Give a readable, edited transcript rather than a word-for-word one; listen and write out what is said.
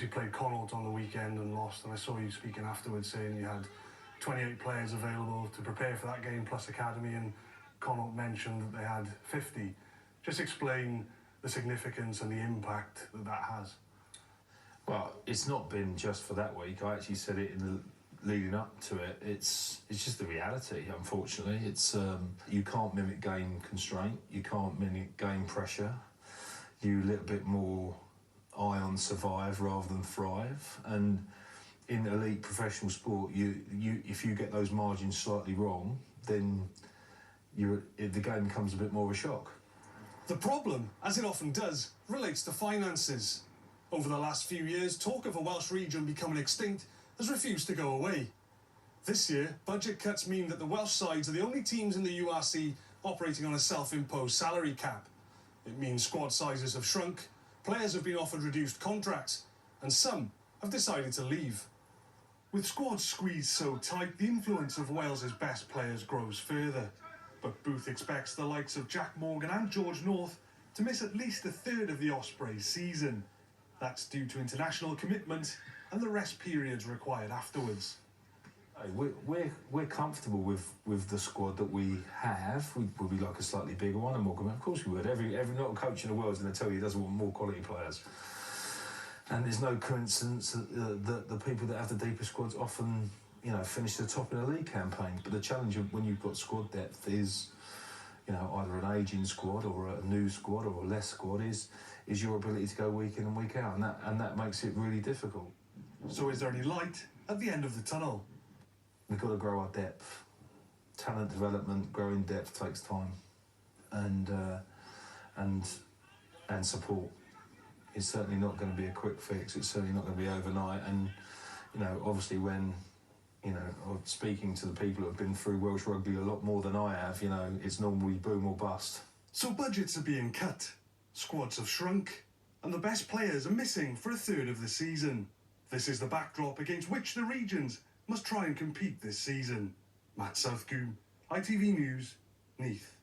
You played Connaught on the weekend and lost, and I saw you speaking afterwards saying you had 28 players available to prepare for that game plus academy, and Connaught mentioned that they had 50. Just explain the significance and the impact that that has. Well, it's not been just for that week. I actually said it in the leading up to it. It's just the reality, unfortunately. It's you can't mimic game constraint, you can't mimic game pressure. You a little bit more eye on survive rather than thrive. And in elite professional sport, if you get those margins slightly wrong, then the game becomes a bit more of a shock. The problem, as it often does, relates to finances. Over the last few years, talk of a Welsh region becoming extinct has refused to go away. This year, budget cuts mean that the Welsh sides are the only teams in the URC operating on a self-imposed salary cap. It means squad sizes have shrunk, players have been offered reduced contracts, and some have decided to leave. With squads squeezed so tight, the influence of Wales's best players grows further. But Booth expects the likes of Jack Morgan and George North to miss at least a third of the Ospreys season. That's due to international commitment and the rest periods required afterwards. We're comfortable with the squad that we have. Would we like a slightly bigger one and more? Of course we would. Every not a coach in the world is going to tell you he doesn't want more quality players. And there's no coincidence that the people that have the deepest squads often, finish the top in a league campaign. But the challenge when you've got squad depth is, either an ageing squad or a new squad or a less squad is your ability to go week in and week out, and that makes it really difficult. So is there any light at the end of the tunnel? We've got to grow our depth. Talent development, growing depth takes time, and support. It's certainly not going to be a quick fix. It's certainly not going to be overnight. And obviously when speaking to the people who have been through Welsh Rugby a lot more than I have, it's normally boom or bust. So budgets are being cut, squads have shrunk, and the best players are missing for a third of the season. This is the backdrop against which the regions must try and compete this season. Matt Southcombe, ITV News, Neath.